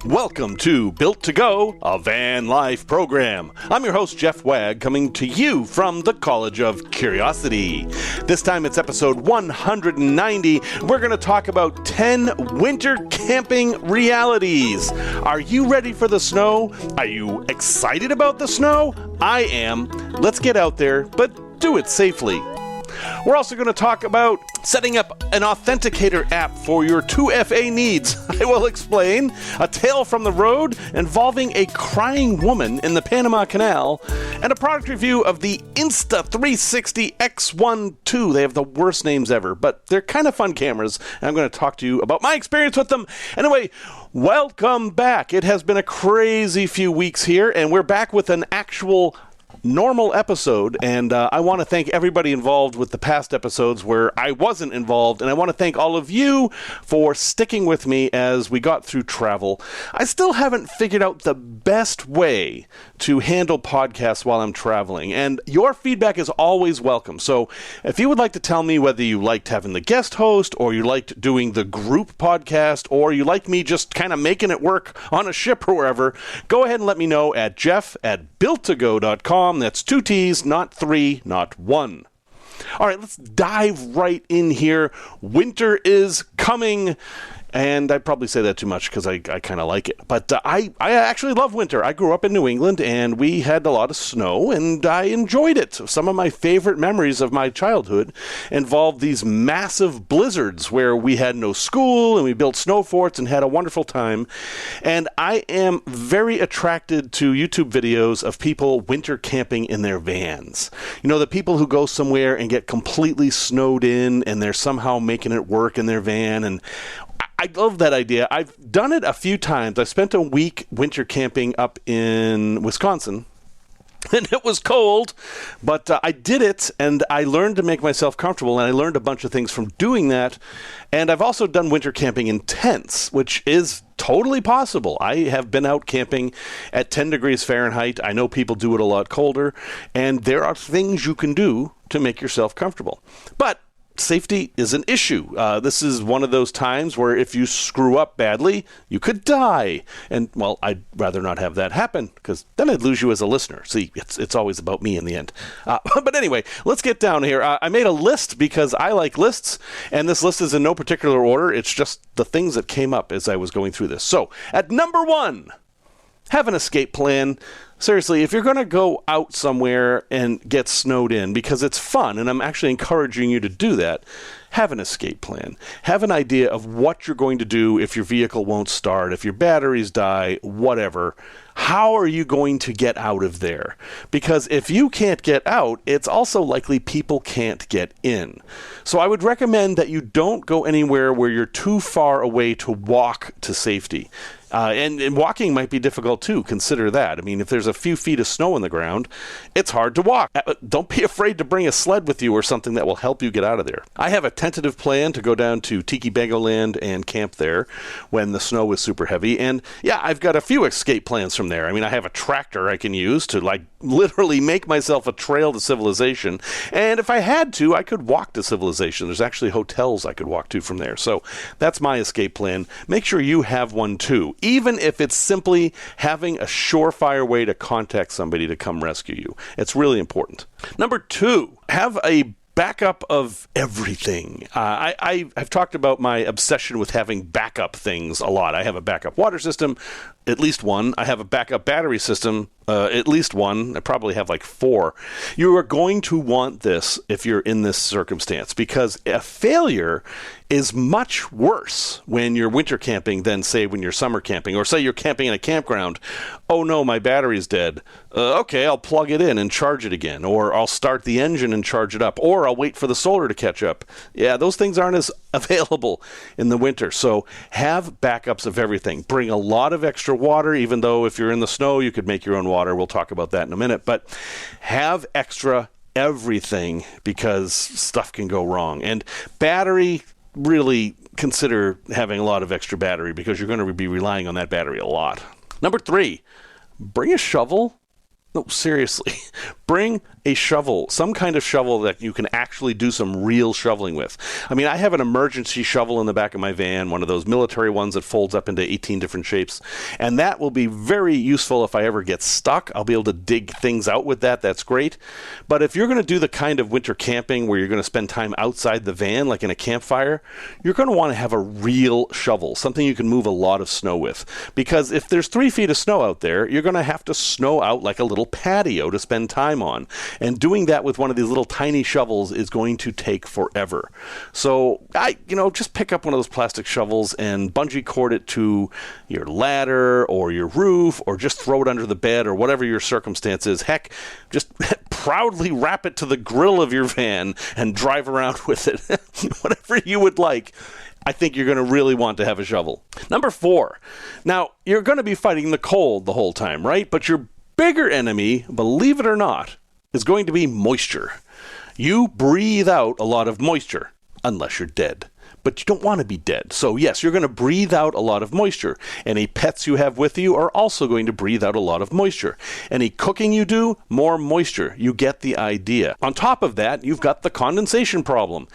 Welcome to Built to Go, a van life program. I'm your host, Jeff Wagg, coming to you from the College of Curiosity. This time it's episode 190. We're going to talk about 10 winter camping realities. Are you ready for the snow? Are you excited about the snow? I am. Let's get out there, but do it safely. We're also going to talk about setting up an Authenticator app for your 2FA needs. I will explain. A tale from the road involving a crying woman in the Panama Canal, and a product review of the Insta360 X1 II. They have the worst names ever, but they're kind of fun cameras, and I'm going to talk to you about my experience with them. Anyway, welcome back. It has been a crazy few weeks here, and we're back with an actual normal episode, and I want to thank everybody involved with the past episodes where I wasn't involved, and I want to thank all of you for sticking with me as we got through travel. I still haven't figured out the best way to handle podcasts while I'm traveling, and your feedback is always welcome. So if you would like to tell me whether you liked having the guest host, or you liked doing the group podcast, or you like me just kind of making it work on a ship or wherever, go ahead and let me know at jeff@builttogo.com. That's 2 T's, not 3, not 1. All right, let's dive right in here. Winter is coming. And I'd probably say that too much because I kind of like it. But I actually love winter. I grew up in New England, and we had a lot of snow, and I enjoyed it. Some of my favorite memories of my childhood involved these massive blizzards where we had no school, and we built snow forts and had a wonderful time. And I am very attracted to YouTube videos of people winter camping in their vans. You know, the people who go somewhere and get completely snowed in, and they're somehow making it work in their van, and I love that idea. I've done it a few times. I spent a week winter camping up in Wisconsin, and it was cold, but I did it, and I learned to make myself comfortable, and I learned a bunch of things from doing that. And I've also done winter camping in tents, which is totally possible. I have been out camping at 10 degrees Fahrenheit. I know people do it a lot colder, and there are things you can do to make yourself comfortable. But safety is an issue. This is one of those times where if you screw up badly, you could die. And, well, I'd rather not have that happen, because then I'd lose you as a listener. See, it's always about me in the end. But anyway, let's get down here. I made a list because I like lists, and this list is in no particular order. It's just the things that came up as I was going through this. So, at number 1, have an escape plan. Seriously, if you're going to go out somewhere and get snowed in, because it's fun, and I'm actually encouraging you to do that, have an escape plan. Have an idea of what you're going to do if your vehicle won't start, if your batteries die, whatever. How are you going to get out of there? Because if you can't get out, it's also likely people can't get in. So I would recommend that you don't go anywhere where you're too far away to walk to safety. And walking might be difficult too. Consider that. I mean, if there's a few feet of snow on the ground, it's hard to walk. Don't be afraid to bring a sled with you or something that will help you get out of there. I have a tentative plan to go down to Tiki Bago Land and camp there when the snow is super heavy. And yeah, I've got a few escape plans from there. I mean, I have a tractor I can use to literally make myself a trail to civilization. And if I had to, I could walk to civilization. There's actually hotels I could walk to from there. So that's my escape plan. Make sure you have one too, even if it's simply having a surefire way to contact somebody to come rescue you. It's really important. Number 2, have a backup of everything. I've talked about my obsession with having backup things a lot. I have a backup water system, at least one. I have a backup battery system, at least one. I probably have like 4. You are going to want this if you're in this circumstance, because a failure is much worse when you're winter camping than, say, when you're summer camping, or say you're camping in a campground. Oh no, my battery's dead. Okay, I'll plug it in and charge it again, or I'll start the engine and charge it up, or I'll wait for the solar to catch up. Yeah, those things aren't as available in the winter. So have backups of everything. Bring a lot of extra water, even though if you're in the snow, you could make your own water. We'll talk about that in a minute. But have extra everything, because stuff can go wrong. And battery, really consider having a lot of extra battery, because you're going to be relying on that battery a lot. Number 3, bring a shovel. No, seriously. Bring a shovel, some kind of shovel that you can actually do some real shoveling with. I mean, I have an emergency shovel in the back of my van, one of those military ones that folds up into 18 different shapes, and that will be very useful if I ever get stuck. I'll be able to dig things out with that. That's great. But if you're going to do the kind of winter camping where you're going to spend time outside the van, like in a campfire, you're going to want to have a real shovel, something you can move a lot of snow with. Because if there's 3 feet of snow out there, you're going to have to snow out like a little patio to spend time on. And doing that with one of these little tiny shovels is going to take forever. So, just pick up one of those plastic shovels and bungee cord it to your ladder or your roof, or just throw it under the bed, or whatever your circumstance is. Heck, just proudly wrap it to the grill of your van and drive around with it. Whatever you would like. I think you're going to really want to have a shovel. Number 4. Now, you're going to be fighting the cold the whole time, right? But your bigger enemy, believe it or not, is going to be moisture. You breathe out a lot of moisture, unless you're dead. But you don't want to be dead. So yes, you're going to breathe out a lot of moisture. Any pets you have with you are also going to breathe out a lot of moisture. Any cooking you do, more moisture. You get the idea. On top of that, you've got the condensation problem.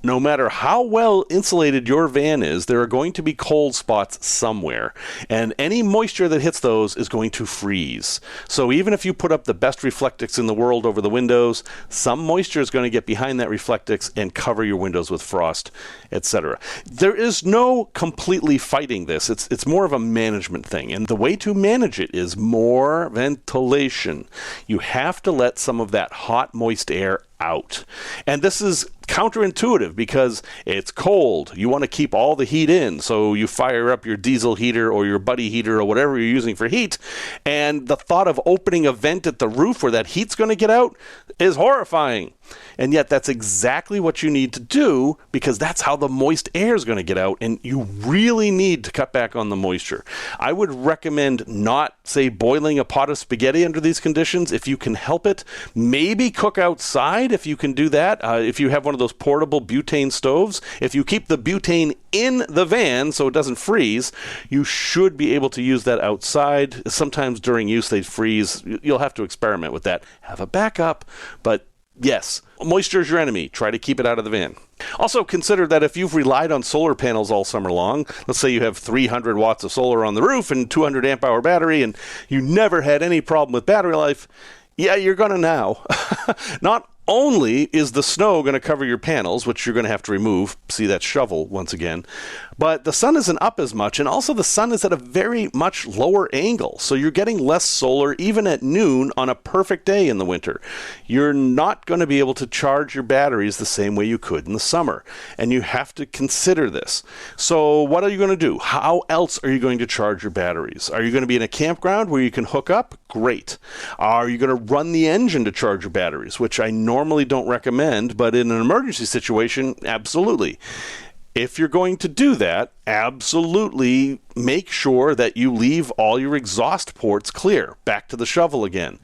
No matter how well insulated your van is, there are going to be cold spots somewhere. And any moisture that hits those is going to freeze. So even if you put up the best Reflectix in the world over the windows, some moisture is going to get behind that Reflectix and cover your windows with frost, etc. There is no completely fighting this. It's more of a management thing. And the way to manage it is more ventilation. You have to let some of that hot, moist air out. And this is counterintuitive because it's cold. You want to keep all the heat in, so you fire up your diesel heater or your buddy heater or whatever you're using for heat, and the thought of opening a vent at the roof where that heat's going to get out is horrifying. And yet that's exactly what you need to do, because that's how the moist air is going to get out, and you really need to cut back on the moisture. I would recommend not, say, boiling a pot of spaghetti under these conditions if you can help it. Maybe cook outside if you can do that. If you have one of those portable butane stoves, if you keep the butane in the van so it doesn't freeze, you should be able to use that outside. Sometimes during use they freeze. You'll have to experiment with that. Have a backup, but yes, moisture is your enemy. Try to keep it out of the van. Also consider that if you've relied on solar panels all summer long, let's say you have 300 watts of solar on the roof and 200 amp hour battery, and you never had any problem with battery life, yeah, you're going to now. Not only is the snow going to cover your panels, which you're going to have to remove, see that shovel once again, but the sun isn't up as much, and also the sun is at a very much lower angle, so you're getting less solar even at noon on a perfect day in the winter. You're not going to be able to charge your batteries the same way you could in the summer, and you have to consider this. So what are you going to do? How else are you going to charge your batteries? Are you going to be in a campground where you can hook up? Great. Are you going to run the engine to charge your batteries, which I normally don't recommend, but in an emergency situation, absolutely. If you're going to do that, absolutely make sure that you leave all your exhaust ports clear. Back to the shovel again.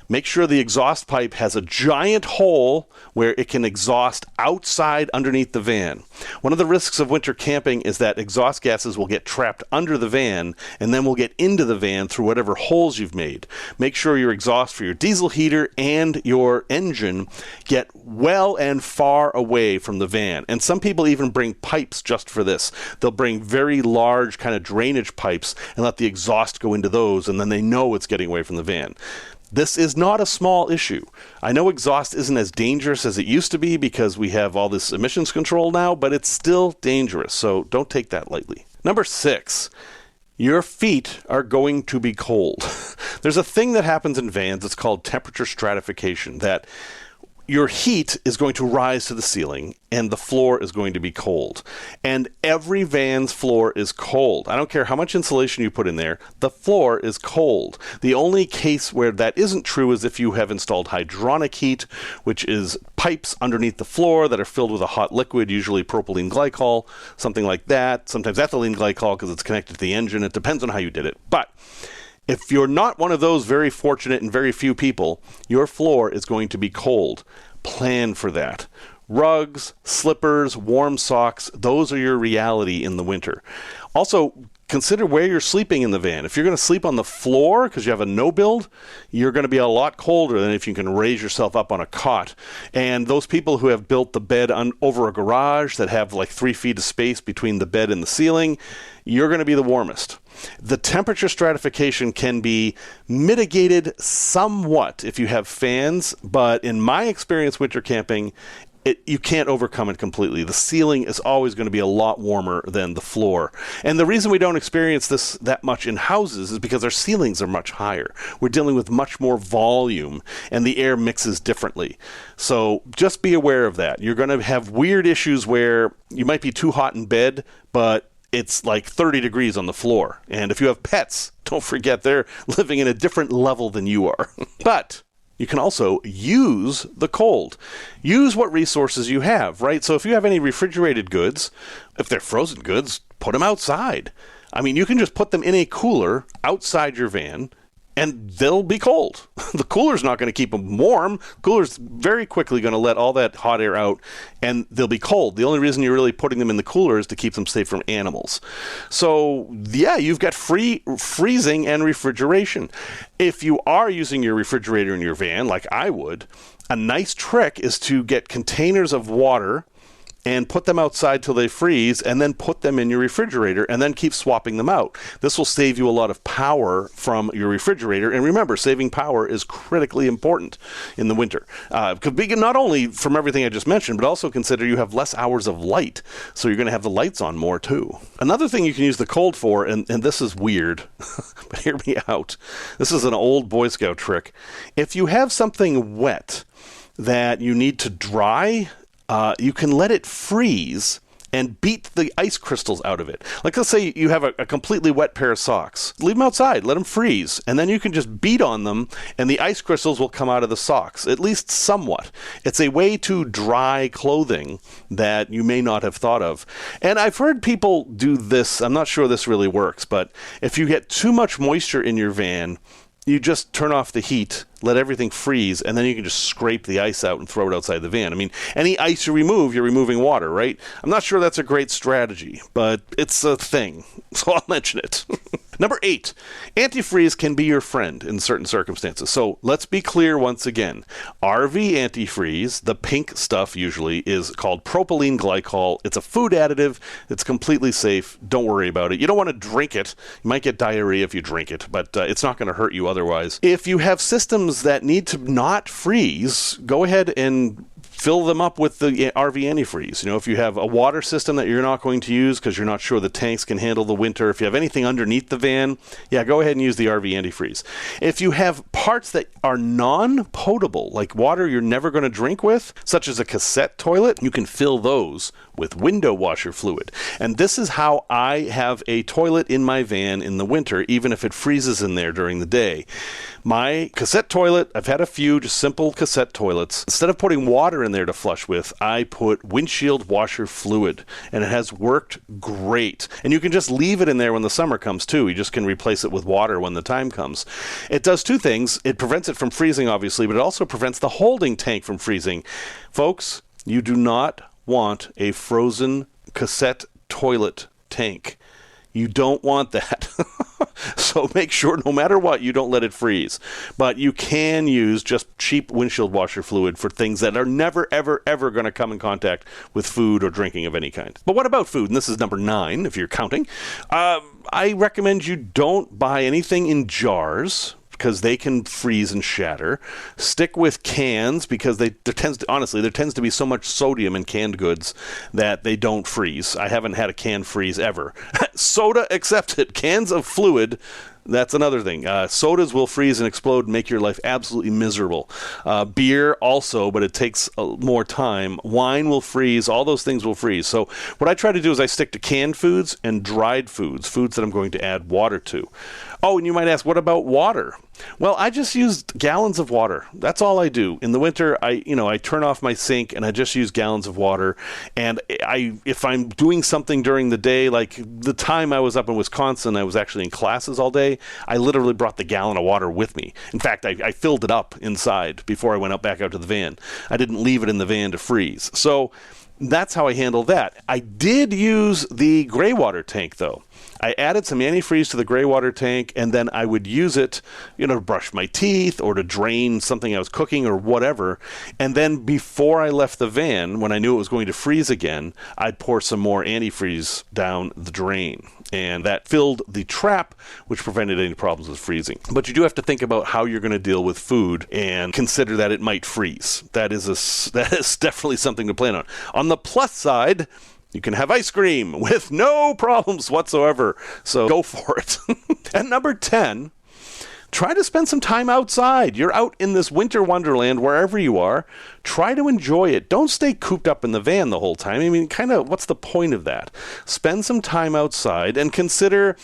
Make sure the exhaust pipe has a giant hole where it can exhaust outside underneath the van. One of the risks of winter camping is that exhaust gases will get trapped under the van and then will get into the van through whatever holes you've made. Make sure your exhaust for your diesel heater and your engine get well and far away from the van. And some people even bring pipes just for this. They'll bring very large kind of drainage pipes and let the exhaust go into those, and then they know it's getting away from the van. This is not a small issue. I know exhaust isn't as dangerous as it used to be because we have all this emissions control now, but it's still dangerous, so don't take that lightly. Number 6, your feet are going to be cold. There's a thing that happens in vans. It's called temperature stratification, that your heat is going to rise to the ceiling and the floor is going to be cold. And every van's floor is cold. I don't care how much insulation you put in there, the floor is cold. The only case where that isn't true is if you have installed hydronic heat, which is pipes underneath the floor that are filled with a hot liquid, usually propylene glycol, something like that. Sometimes ethylene glycol because it's connected to the engine. It depends on how you did it. But if you're not one of those very fortunate and very few people, your floor is going to be cold. Plan for that. Rugs, slippers, warm socks, those are your reality in the winter. Also, consider where you're sleeping in the van. If you're going to sleep on the floor because you have a no build, you're going to be a lot colder than if you can raise yourself up on a cot. And those people who have built the bed over a garage that have like 3 feet of space between the bed and the ceiling, you're going to be the warmest. The temperature stratification can be mitigated somewhat if you have fans, but in my experience winter camping, you can't overcome it completely. The ceiling is always going to be a lot warmer than the floor. And the reason we don't experience this that much in houses is because our ceilings are much higher. We're dealing with much more volume, and the air mixes differently. So just be aware of that. You're going to have weird issues where you might be too hot in bed, but it's like 30 degrees on the floor. And if you have pets, don't forget they're living in a different level than you are. But you can also use the cold. Use what resources you have, right? So if you have any refrigerated goods, if they're frozen goods, put them outside. I mean, you can just put them in a cooler outside your van, and they'll be cold. The cooler's not going to keep them warm. Cooler's very quickly going to let all that hot air out, and they'll be cold. The only reason you're really putting them in the cooler is to keep them safe from animals. So, yeah, you've got free freezing and refrigeration. If you are using your refrigerator in your van, like I would, a nice trick is to get containers of water and put them outside till they freeze, and then put them in your refrigerator, and then keep swapping them out. This will save you a lot of power from your refrigerator. And remember, saving power is critically important in the winter. Not only from everything I just mentioned, but also consider you have less hours of light, so you're going to have the lights on more too. Another thing you can use the cold for, and this is weird, but hear me out. This is an old Boy Scout trick. If you have something wet that you need to dry, you can let it freeze and beat the ice crystals out of it. Like, let's say you have a completely wet pair of socks. Leave them outside, let them freeze, and then you can just beat on them, and the ice crystals will come out of the socks, at least somewhat. It's a way to dry clothing that you may not have thought of. And I've heard people do this. I'm not sure this really works, but if you get too much moisture in your van, you just turn off the heat, let everything freeze, and then you can just scrape the ice out and throw it outside the van. I mean, any ice you remove, you're removing water, right? I'm not sure that's a great strategy, but it's a thing, so I'll mention it. Number 8, antifreeze can be your friend in certain circumstances. So let's be clear once again. RV antifreeze, the pink stuff usually, is called propylene glycol. It's a food additive. It's completely safe. Don't worry about it. You don't want to drink it. You might get diarrhea if you drink it, but it's not going to hurt you otherwise. If you have systems that need to not freeze, go ahead and fill them up with the RV antifreeze. You know, if you have a water system that you're not going to use because you're not sure the tanks can handle the winter, if you have anything underneath the van, yeah, go ahead and use the RV antifreeze. If you have parts that are non-potable, like water you're never going to drink with, such as a cassette toilet, you can fill those with window washer fluid. And this is how I have a toilet in my van in the winter, even if it freezes in there during the day. My cassette toilet, I've had a few, just simple cassette toilets. Instead of putting water in there to flush with, I put windshield washer fluid, and it has worked great. And you can just leave it in there when the summer comes too. You just can replace it with water when the time comes. It does two things. It prevents it from freezing, obviously, but it also prevents the holding tank from freezing. Folks, you do not want a frozen cassette toilet tank. You don't want that. So make sure no matter what, you don't let it freeze. But you can use just cheap windshield washer fluid for things that are never, ever, ever going to come in contact with food or drinking of any kind. But what about food? And this is number 9, if you're counting. I recommend you don't buy anything in jars, because they can freeze and shatter. Stick with cans, because there tends to be so much sodium in canned goods that they don't freeze. I haven't had a can freeze ever. Soda accepted. Cans of fluid, that's another thing. Sodas will freeze and explode and make your life absolutely miserable. Beer also, but it takes more time. Wine will freeze. All those things will freeze. So what I try to do is I stick to canned foods and dried foods that I'm going to add water to. Oh, and you might ask, what about water? Well, I just use gallons of water. That's all I do. In the winter, I turn off my sink and I just use gallons of water. And if I'm doing something during the day, like the time I was up in Wisconsin, I was actually in classes all day. I literally brought the gallon of water with me. In fact, I filled it up inside before I went back out to the van. I didn't leave it in the van to freeze. So that's how I handle that. I did use the gray water tank, though. I added some antifreeze to the gray water tank, and then I would use it, to brush my teeth or to drain something I was cooking or whatever. And then before I left the van, when I knew it was going to freeze again, I'd pour some more antifreeze down the drain. And that filled the trap, which prevented any problems with freezing. But you do have to think about how you're going to deal with food and consider that it might freeze. That is definitely something to plan on. On the plus side, you can have ice cream with no problems whatsoever. So go for it. And number 10, try to spend some time outside. You're out in this winter wonderland wherever you are. Try to enjoy it. Don't stay cooped up in the van the whole time. I mean, what's the point of that? Spend some time outside and consider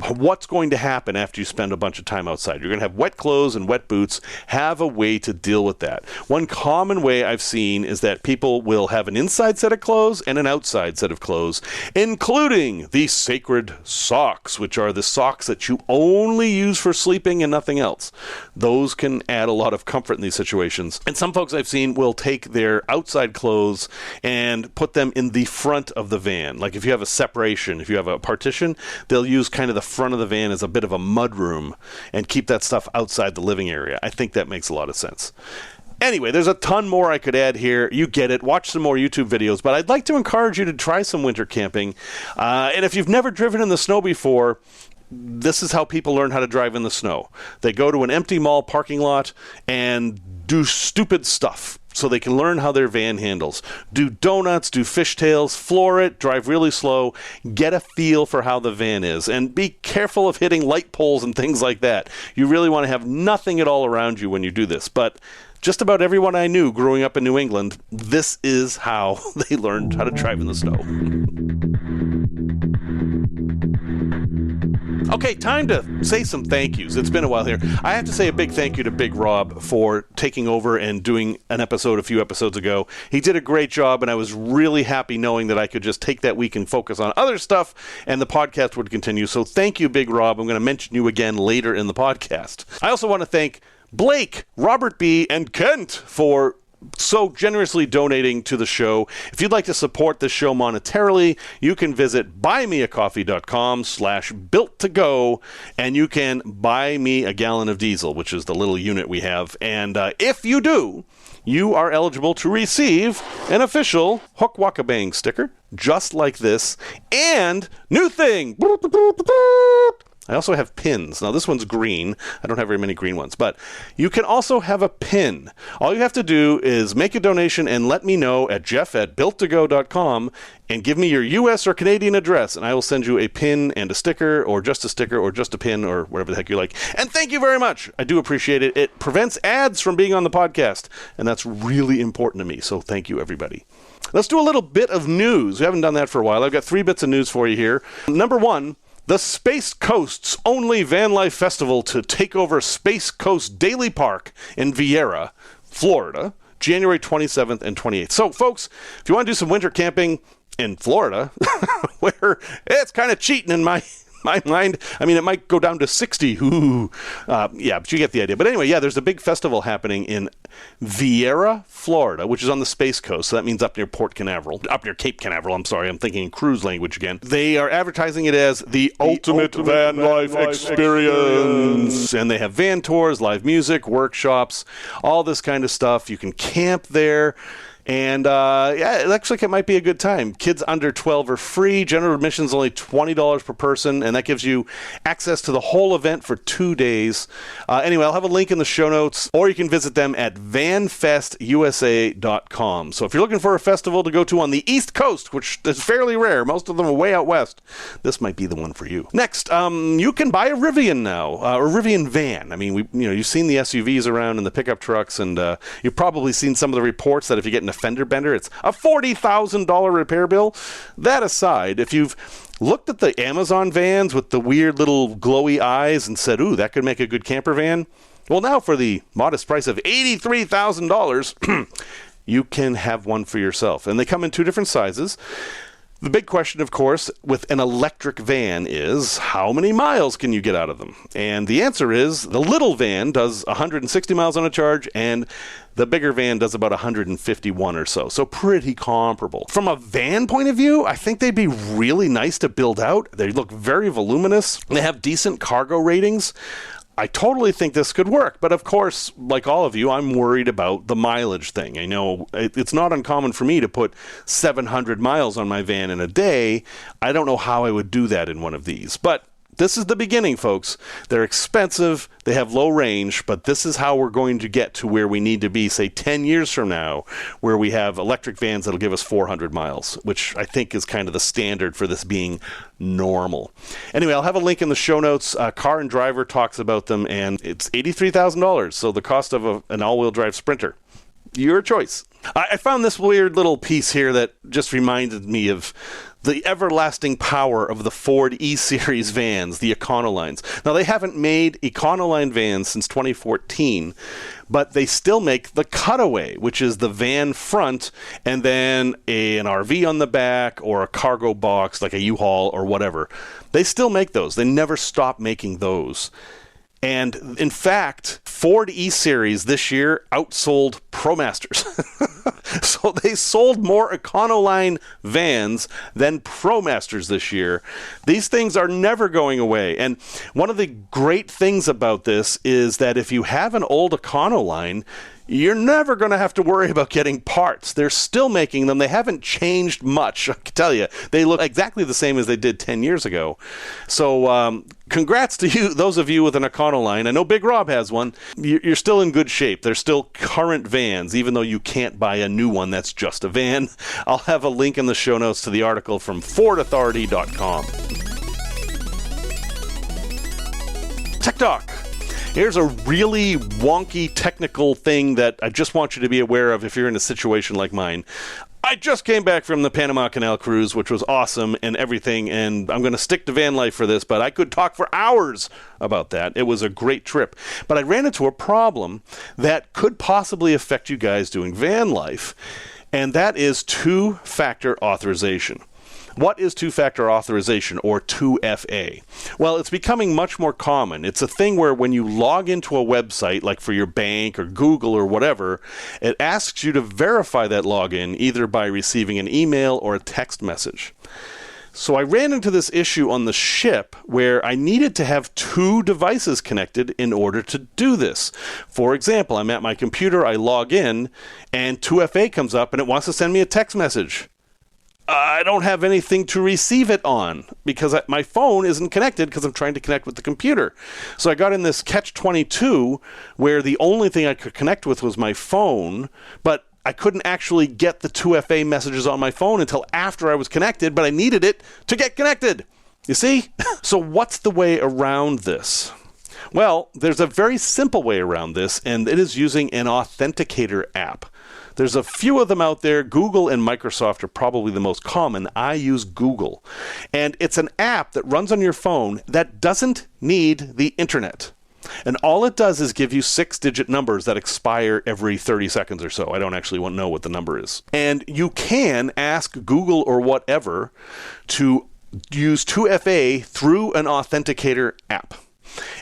what's going to happen after you spend a bunch of time outside. You're going to have wet clothes and wet boots. Have a way to deal with that. One common way I've seen is that people will have an inside set of clothes and an outside set of clothes, including the sacred socks, which are the socks that you only use for sleeping and nothing else. Those can add a lot of comfort in these situations. And some folks I've seen will take their outside clothes and put them in the front of the van. Like if you have a separation, if you have a partition, they'll use kind of the front of the van as a bit of a mud room and keep that stuff outside the living area. I think that makes a lot of sense. Anyway, there's a ton more I could add here. You get it. Watch some more YouTube videos. But I'd like to encourage you to try some winter camping. And if you've never driven in the snow before, this is how people learn how to drive in the snow. They go to an empty mall parking lot and do stupid stuff so they can learn how their van handles. Do donuts, do fishtails, floor it, drive really slow, get a feel for how the van is, and be careful of hitting light poles and things like that. You really want to have nothing at all around you when you do this. But just about everyone I knew growing up in New England, this is how they learned how to drive in the snow. Okay, time to say some thank yous. It's been a while here. I have to say a big thank you to Big Rob for taking over and doing an episode a few episodes ago. He did a great job, and I was really happy knowing that I could just take that week and focus on other stuff, and the podcast would continue. So thank you, Big Rob. I'm going to mention you again later in the podcast. I also want to thank Blake, Robert B., and Kent for so generously donating to the show. If you'd like to support the show monetarily, you can visit buymeacoffee.com/built-to-go, and you can buy me a gallon of diesel, which is the little unit we have. And if you do, you are eligible to receive an official Hook Waka Bang sticker, just like this. And new thing! I also have pins. Now, this one's green. I don't have very many green ones. But you can also have a pin. All you have to do is make a donation and let me know at jeff@builttogo.com and give me your U.S. or Canadian address, and I will send you a pin and a sticker or just a pin or whatever the heck you like. And thank you very much. I do appreciate it. It prevents ads from being on the podcast, and that's really important to me. So thank you, everybody. Let's do a little bit of news. We haven't done that for a while. I've got 3 bits of news for you here. Number 1, the Space Coast's only van life festival to take over Space Coast Daily Park in Viera, Florida, January 27th and 28th. So, folks, if you want to do some winter camping in Florida, where it's kind of cheating in my mind. I mean, it might go down to 60. Ooh. Yeah, but you get the idea. But anyway, yeah, there's a big festival happening in Viera, Florida, which is on the Space Coast. So that means up near Cape Canaveral. I'm sorry, I'm thinking cruise language again. They are advertising it as the ultimate van life experience. And they have van tours, live music, workshops, all this kind of stuff. You can camp there. And yeah, it looks like it might be a good time. Kids under 12 are free. General admission is only $20 per person, and that gives you access to the whole event for 2 days. Anyway, I'll have a link in the show notes, or you can visit them at vanfestusa.com. So if you're looking for a festival to go to on the East Coast, which is fairly rare, most of them are way out west, this might be the one for you. Next, you can buy a Rivian now, a Rivian van. I mean, you've seen the SUVs around and the pickup trucks, and you've probably seen some of the reports that if you get in a fender bender, it's a $40,000 repair bill. That aside, if you've looked at the Amazon vans with the weird little glowy eyes and said, ooh, that could make a good camper van, well, now for the modest price of $83,000, you can have one for yourself. And they come in 2 different sizes. The big question, of course, with an electric van is how many miles can you get out of them? And the answer is the little van does 160 miles on a charge and the bigger van does about 151 or so. So pretty comparable. From a van point of view, I think they'd be really nice to build out. They look very voluminous. They have decent cargo ratings. I totally think this could work, but of course, like all of you, I'm worried about the mileage thing. I know it's not uncommon for me to put 700 miles on my van in a day. I don't know how I would do that in one of these, but this is the beginning, folks. They're expensive, they have low range, but this is how we're going to get to where we need to be, say, 10 years from now, where we have electric vans that'll give us 400 miles, which I think is kind of the standard for this being normal. Anyway, I'll have a link in the show notes. Car and Driver talks about them, and it's $83,000, so the cost of an all-wheel drive Sprinter. Your choice. I found this weird little piece here that just reminded me of the everlasting power of the Ford E-Series vans, the Econolines. Now, they haven't made Econoline vans since 2014, but they still make the Cutaway, which is the van front and then an RV on the back or a cargo box like a U-Haul or whatever. They still make those. They never stop making those. And in fact, Ford E-Series this year outsold ProMasters. So they sold more Econoline vans than ProMasters this year. These things are never going away. And one of the great things about this is that if you have an old Econoline, you're never going to have to worry about getting parts. They're still making them. They haven't changed much, I can tell you. They look exactly the same as they did 10 years ago. So congrats to you, those of you with an Econoline. I know Big Rob has one. You're still in good shape. They're still current vans, even though you can't buy a new one that's just a van. I'll have a link in the show notes to the article from FordAuthority.com. Tech Talk. Here's a really wonky technical thing that I just want you to be aware of if you're in a situation like mine. I just came back from the Panama Canal cruise, which was awesome and everything, and I'm going to stick to van life for this, but I could talk for hours about that. It was a great trip. But I ran into a problem that could possibly affect you guys doing van life, and that is two-factor authorization. What is two-factor authorization, or 2FA? Well, it's becoming much more common. It's a thing where when you log into a website, like for your bank or Google or whatever, it asks you to verify that login either by receiving an email or a text message. So I ran into this issue on the ship where I needed to have two devices connected in order to do this. For example, I'm at my computer, I log in, and 2FA comes up and it wants to send me a text message. I don't have anything to receive it on because my phone isn't connected because I'm trying to connect with the computer. So I got in this catch-22 where the only thing I could connect with was my phone, but I couldn't actually get the 2FA messages on my phone until after I was connected, but I needed it to get connected. You see? So what's the way around this? Well, there's a very simple way around this, and it is using an Authenticator app. There's a few of them out there. Google and Microsoft are probably the most common. I use Google. And it's an app that runs on your phone that doesn't need the internet. And all it does is give you 6-digit numbers that expire every 30 seconds or so. I don't actually want to know what the number is. And you can ask Google or whatever to use 2FA through an Authenticator app.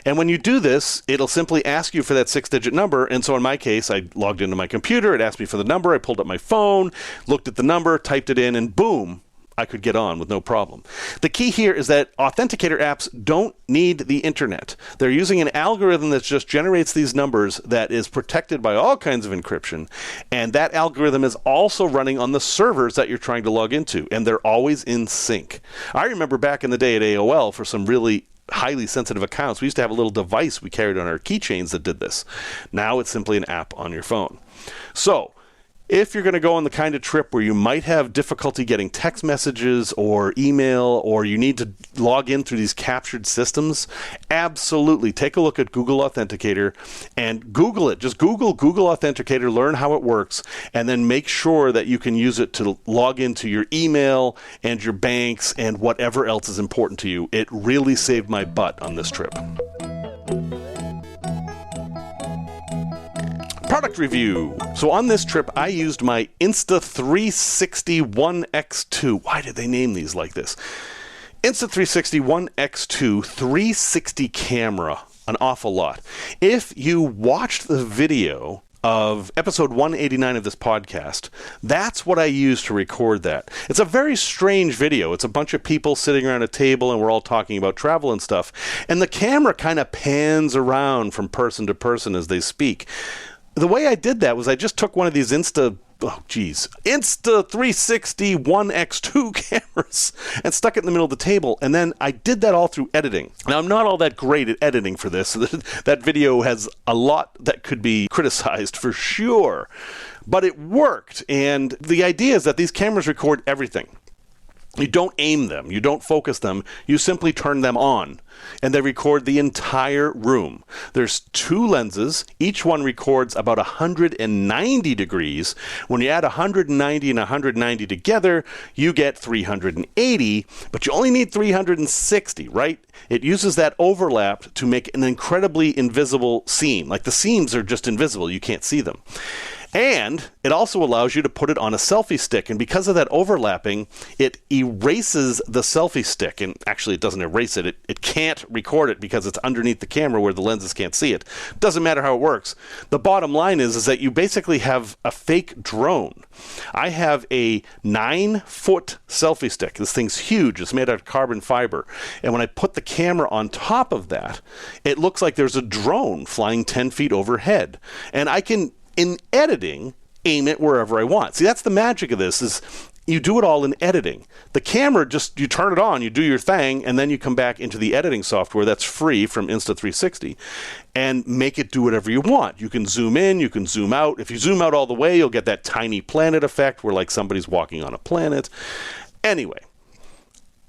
And when you do this, it'll simply ask you for that 6-digit number. And so in my case, I logged into my computer. It asked me for the number. I pulled up my phone, looked at the number, typed it in, and boom, I could get on with no problem. The key here is that Authenticator apps don't need the internet. They're using an algorithm that just generates these numbers that is protected by all kinds of encryption. And that algorithm is also running on the servers that you're trying to log into. And they're always in sync. I remember back in the day at AOL for some really highly sensitive accounts, we used to have a little device we carried on our keychains that did this. Now it's simply an app on your phone. So if you're going to go on the kind of trip where you might have difficulty getting text messages or email, or you need to log in through these captured systems, absolutely take a look at Google Authenticator and Google it. Just Google Authenticator, learn how it works, and then make sure that you can use it to log into your email and your banks and whatever else is important to you. It really saved my butt on this trip. Product review. So on this trip, I used my Insta360 One X2. Why did they name these like this? Insta360 One X2 360 camera, an awful lot. If you watched the video of episode 189 of this podcast, that's what I used to record that. It's a very strange video. It's a bunch of people sitting around a table and we're all talking about travel and stuff. And the camera kind of pans around from person to person as they speak. The way I did that was I just took one of these Insta360 One X2 cameras and stuck it in the middle of the table, and then I did that all through editing. Now, I'm not all that great at editing for this. That video has a lot that could be criticized for sure, but it worked, and the idea is that these cameras record everything. You don't aim them, you don't focus them, you simply turn them on, and they record the entire room. There's two lenses, each one records about 190 degrees. When you add 190 and 190 together, you get 380, but you only need 360, right? It uses that overlap to make an incredibly invisible seam. Like the seams are just invisible, you can't see them. And it also allows you to put it on a selfie stick. And because of that overlapping, it erases the selfie stick. And actually, it doesn't erase it. It can't record it because it's underneath the camera where the lenses can't see it. Doesn't matter how it works. The bottom line is that you basically have a fake drone. I have a 9-foot selfie stick. This thing's huge. It's made out of carbon fiber. And when I put the camera on top of that, it looks like there's a drone flying 10 feet overhead. And I can, in editing, aim it wherever I want. See, that's the magic of this, is you do it all in editing. The camera, just you turn it on, you do your thing, and then you come back into the editing software that's free from Insta360 and make it do whatever you want. You can zoom in, you can zoom out. If you zoom out all the way, you'll get that tiny planet effect where like somebody's walking on a planet. Anyway,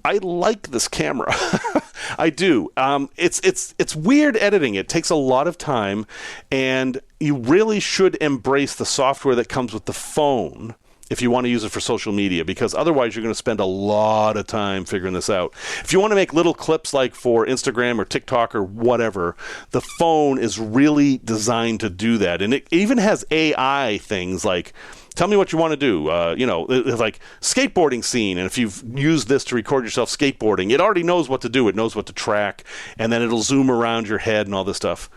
I like this camera. I do. It's weird editing. It takes a lot of time, and you really should embrace the software that comes with the phone if you want to use it for social media, because otherwise you're going to spend a lot of time figuring this out. If you want to make little clips like for Instagram or TikTok or whatever, the phone is really designed to do that. And it even has AI things like, tell me what you want to do. It's like skateboarding scene. And if you've used this to record yourself skateboarding, it already knows what to do. It knows what to track. And then it'll zoom around your head and all this stuff.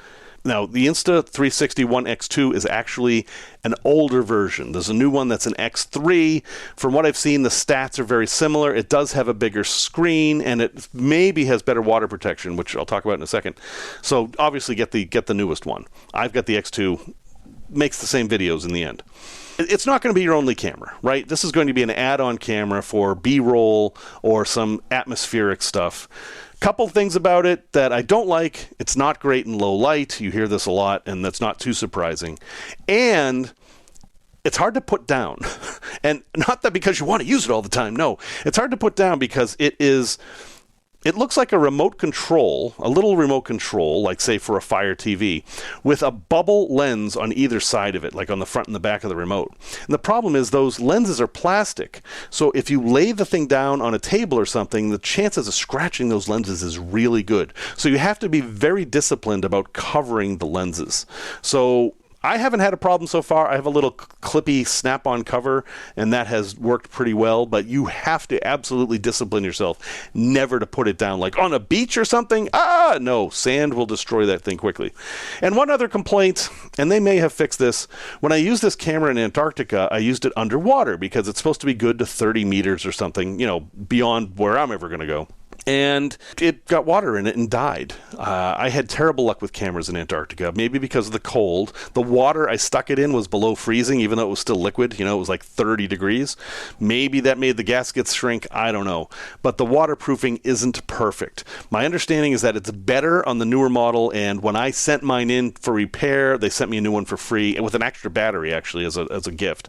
Now, the Insta360 One X2 is actually an older version. There's a new one that's an X3. From what I've seen, the stats are very similar. It does have a bigger screen, and it maybe has better water protection, which I'll talk about in a second. So obviously get the newest one. I've got the X2. Makes the same videos in the end. It's not going to be your only camera, right? This is going to be an add-on camera for B-roll or some atmospheric stuff. Couple things about it that I don't like. It's not great in low light. You hear this a lot, and that's not too surprising. And it's hard to put down. And not that because you want to use it all the time. No, it's hard to put down because it looks like a remote control, a little remote control, like say for a Fire TV, with a bubble lens on either side of it, like on the front and the back of the remote. And the problem is those lenses are plastic. So if you lay the thing down on a table or something, the chances of scratching those lenses is really good. So you have to be very disciplined about covering the lenses. So I haven't had a problem so far. I have a little clippy snap-on cover, and that has worked pretty well, but you have to absolutely discipline yourself never to put it down, like on a beach or something. No, sand will destroy that thing quickly. And one other complaint, and they may have fixed this, when I used this camera in Antarctica, I used it underwater because it's supposed to be good to 30 meters or something, beyond where I'm ever going to go. And it got water in it and died. I had terrible luck with cameras in Antarctica, maybe because of the cold. The water I stuck it in was below freezing, even though it was still liquid. It was like 30 degrees. Maybe that made the gaskets shrink. I don't know. But the waterproofing isn't perfect. My understanding is that it's better on the newer model, and when I sent mine in for repair, they sent me a new one for free, and with an extra battery, actually, as a gift.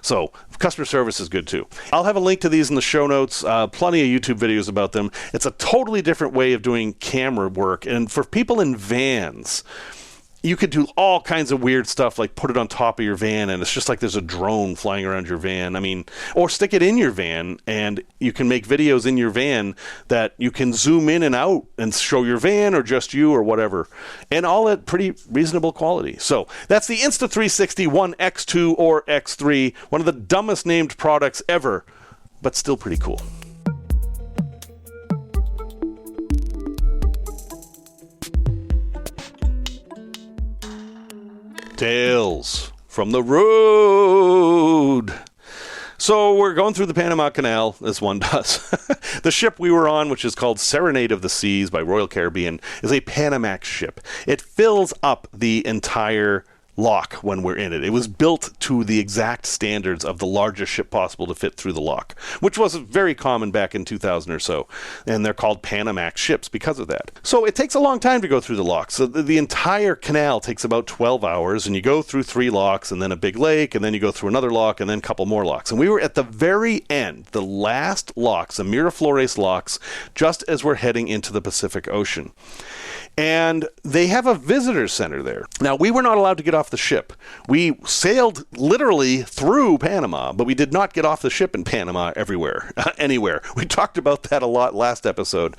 So customer service is good, too. I'll have a link to these in the show notes. Plenty of YouTube videos about them. It's a totally different way of doing camera work. And for people in vans, you could do all kinds of weird stuff, like put it on top of your van, and it's just like there's a drone flying around your van. I mean, or stick it in your van, and you can make videos in your van that you can zoom in and out and show your van or just you or whatever, and all at pretty reasonable quality. So that's the Insta360 One X2 or X3, one of the dumbest named products ever, but still pretty cool. Tales from the road. So we're going through the Panama Canal, as one does. The ship we were on, which is called Serenade of the Seas by Royal Caribbean, is a Panamax ship. It fills up the entire lock when we're in it. It was built to the exact standards of the largest ship possible to fit through the lock, which was very common back in 2000 or so. And they're called Panamax ships because of that. So it takes a long time to go through the lock. So the entire canal takes about 12 hours, and you go through 3 locks and then a big lake, and then you go through another lock and then a couple more locks. And we were at the very end, the last locks, the Miraflores locks, just as we're heading into the Pacific Ocean. And they have a visitor center there. Now, we were not allowed to get off the ship. We sailed literally through Panama, but we did not get off the ship in Panama anywhere. We talked about that a lot last episode.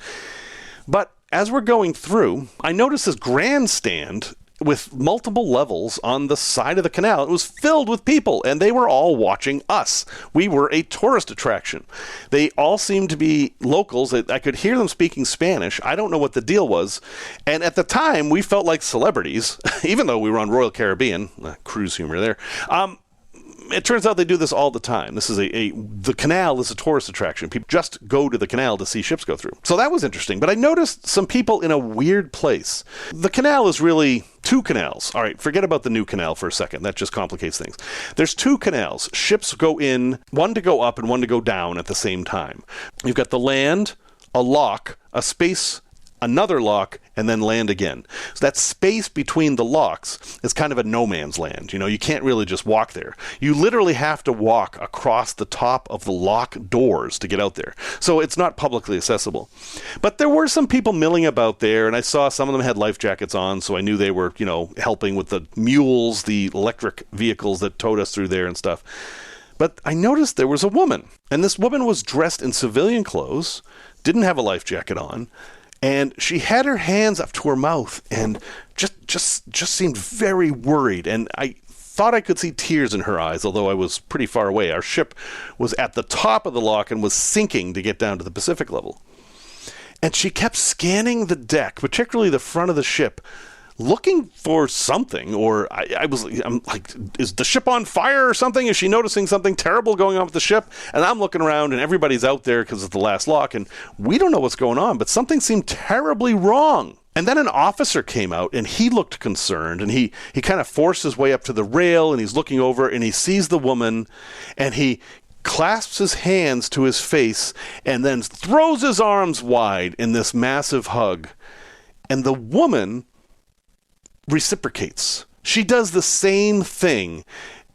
But as we're going through, I noticed this grandstand with multiple levels on the side of the canal. It was filled with people, and they were all watching us. We were a tourist attraction. They all seemed to be locals. I could hear them speaking Spanish. I don't know what the deal was. And at the time, we felt like celebrities, even though we were on Royal Caribbean. Cruise humor there. It turns out they do this all the time. This is the canal is a tourist attraction. People just go to the canal to see ships go through. So that was interesting. But I noticed some people in a weird place. The canal is really 2 canals. All right, forget about the new canal for a second. That just complicates things. There's 2 canals. Ships go in, one to go up and one to go down at the same time. You've got the land, a lock, a space, another lock, and then land again. So that space between the locks is kind of a no man's land. You know, you can't really just walk there. You literally have to walk across the top of the lock doors to get out there. So it's not publicly accessible. But there were some people milling about there, and I saw some of them had life jackets on, so I knew they were, helping with the mules, the electric vehicles that towed us through there and stuff. But I noticed there was a woman, and this woman was dressed in civilian clothes, didn't have a life jacket on, and she had her hands up to her mouth and just seemed very worried. And I thought I could see tears in her eyes, although I was pretty far away. Our ship was at the top of the lock and was sinking to get down to the Pacific level. And she kept scanning the deck, particularly the front of the ship, looking for something. Or I'm like, is the ship on fire or something? Is she noticing something terrible going on with the ship? And I'm looking around, and everybody's out there because it's the last lock, and we don't know what's going on, but something seemed terribly wrong. And then an officer came out, and he looked concerned, and he kind of forced his way up to the rail, and he's looking over, and he sees the woman, and he clasps his hands to his face, and then throws his arms wide in this massive hug. And the woman reciprocates. She does the same thing,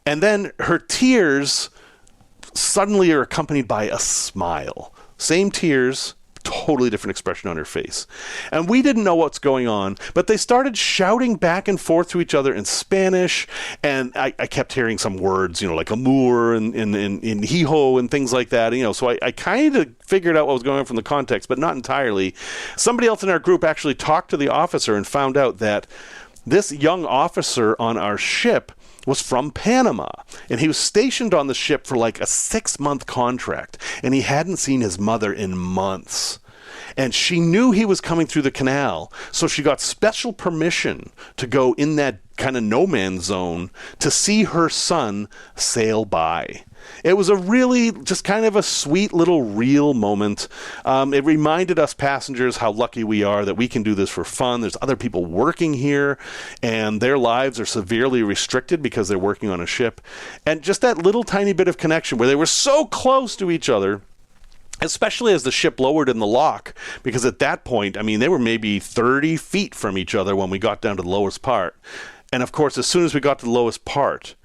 and then her tears suddenly are accompanied by a smile. Same tears, totally different expression on her face. And we didn't know what's going on, but they started shouting back and forth to each other in Spanish, and I kept hearing some words, like amour and hijo and things like that, so I kind of figured out what was going on from the context, but not entirely. Somebody else in our group actually talked to the officer and found out that this young officer on our ship was from Panama, and he was stationed on the ship for like a 6-month contract, and he hadn't seen his mother in months. And she knew he was coming through the canal, so she got special permission to go in that kind of no man's zone to see her son sail by. It was a really just kind of a sweet little real moment. It reminded us passengers how lucky we are that we can do this for fun. There's other people working here, and their lives are severely restricted because they're working on a ship. And just that little tiny bit of connection where they were so close to each other, especially as the ship lowered in the lock, because at that point, they were maybe 30 feet from each other when we got down to the lowest part. And of course, as soon as we got to the lowest part,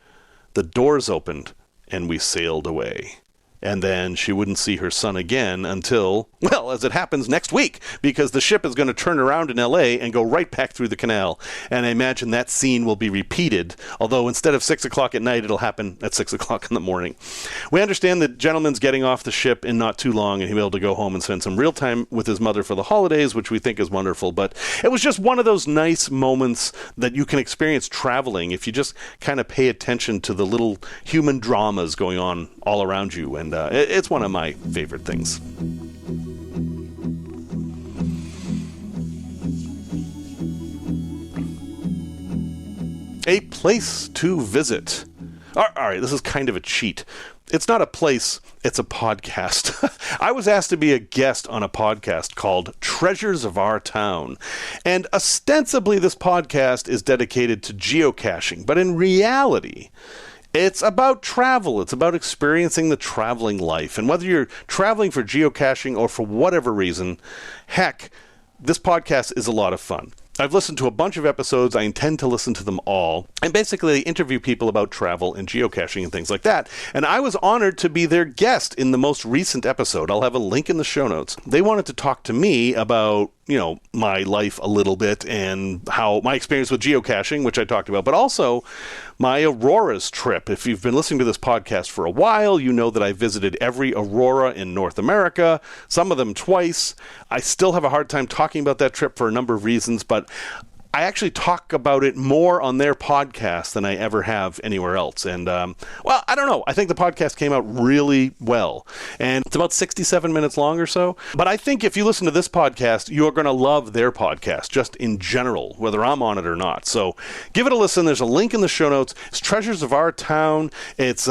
the doors opened and we sailed away. and then she wouldn't see her son again until, well, as it happens next week, because the ship is going to turn around in LA and go right back through the canal. And I imagine that scene will be repeated, although instead of 6 o'clock at night, it'll happen at 6 o'clock in the morning. We understand that gentleman's getting off the ship in not too long, and he'll be able to go home and spend some real time with his mother for the holidays, which we think is wonderful. But it was just one of those nice moments that you can experience traveling if you just kind of pay attention to the little human dramas going on all around you, and it's one of my favorite things. A place to visit. All right, this is kind of a cheat. It's not a place, it's a podcast. I was asked to be a guest on a podcast called Treasures of Our Town. And ostensibly this podcast is dedicated to geocaching, but in reality, it's about travel. It's about experiencing the traveling life. And whether you're traveling for geocaching or for whatever reason, heck, this podcast is a lot of fun. I've listened to a bunch of episodes. I intend to listen to them all. And basically, they interview people about travel and geocaching and things like that. And I was honored to be their guest in the most recent episode. I'll have a link in the show notes. They wanted to talk to me about, my life a little bit and how my experience with geocaching, which I talked about, but also my Auroras trip. If you've been listening to this podcast for a while, you know that I visited every Aurora in North America, some of them twice. I still have a hard time talking about that trip for a number of reasons, but I actually talk about it more on their podcast than I ever have anywhere else. And, I don't know. I think the podcast came out really well. And it's about 67 minutes long or so. But I think if you listen to this podcast, you're going to love their podcast, just in general, whether I'm on it or not. So give it a listen. There's a link in the show notes. It's Treasures of Our Town. It's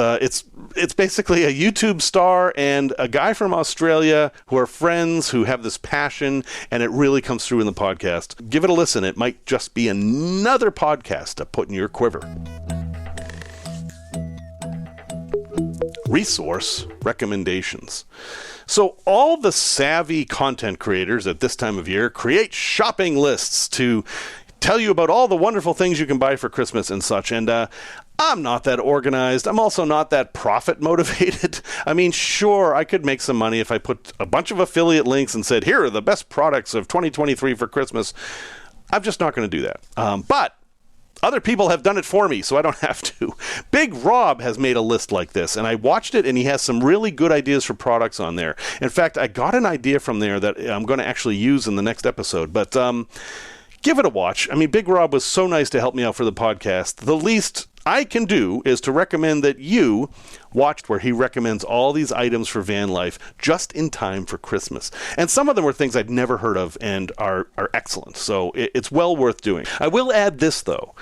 basically a YouTube star and a guy from Australia who are friends, who have this passion, and it really comes through in the podcast. Give it a listen. It might just be another podcast to put in your quiver. Resource recommendations. So all the savvy content creators at this time of year create shopping lists to tell you about all the wonderful things you can buy for Christmas and such. And I'm not that organized. I'm also not that profit motivated. I mean, sure, I could make some money if I put a bunch of affiliate links and said, here are the best products of 2023 for Christmas. I'm just not going to do that. But other people have done it for me, so I don't have to. Big Rob has made a list like this, and I watched it, and he has some really good ideas for products on there. In fact, I got an idea from there that I'm going to actually use in the next episode. But give it a watch. I mean, Big Rob was so nice to help me out for the podcast. The least I can do is to recommend that you watch where he recommends all these items for van life just in time for Christmas. And some of them are things I'd never heard of and are excellent. So it's well worth doing. I will add this, though.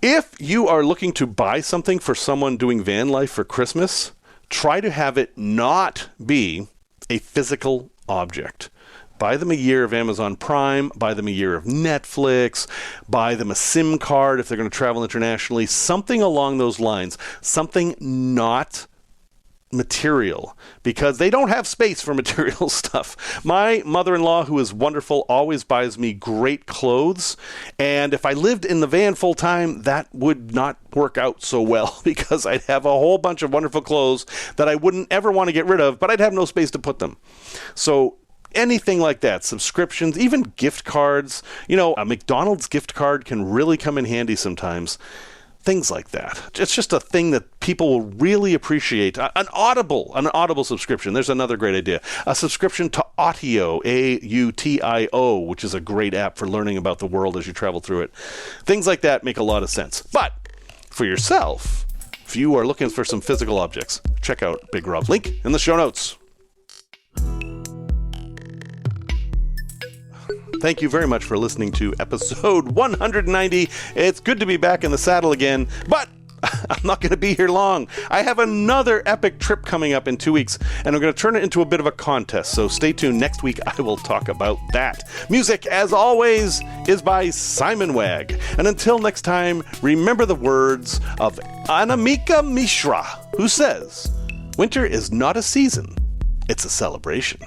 If you are looking to buy something for someone doing van life for Christmas, try to have it not be a physical object. Buy them a year of Amazon Prime, buy them a year of Netflix, buy them a SIM card if they're going to travel internationally, something along those lines, something not material, because they don't have space for material stuff. My mother-in-law, who is wonderful, always buys me great clothes, and if I lived in the van full time, that would not work out so well, because I'd have a whole bunch of wonderful clothes that I wouldn't ever want to get rid of, but I'd have no space to put them. So anything like that, subscriptions, even gift cards, a McDonald's gift card can really come in handy sometimes. Things like that. It's just a thing that people will really appreciate. An Audible subscription. There's another great idea. A subscription to Autio, A-U-T-I-O, which is a great app for learning about the world as you travel through it. Things like that make a lot of sense. But for yourself, if you are looking for some physical objects, check out Big Rob's link in the show notes. Thank you very much for listening to episode 190. It's good to be back in the saddle again, but I'm not going to be here long. I have another epic trip coming up in 2 weeks, and I'm going to turn it into a bit of a contest, so stay tuned. Next week, I will talk about that. Music, as always, is by Simon Wagg. And until next time, remember the words of Anamika Mishra, who says, "Winter is not a season, it's a celebration."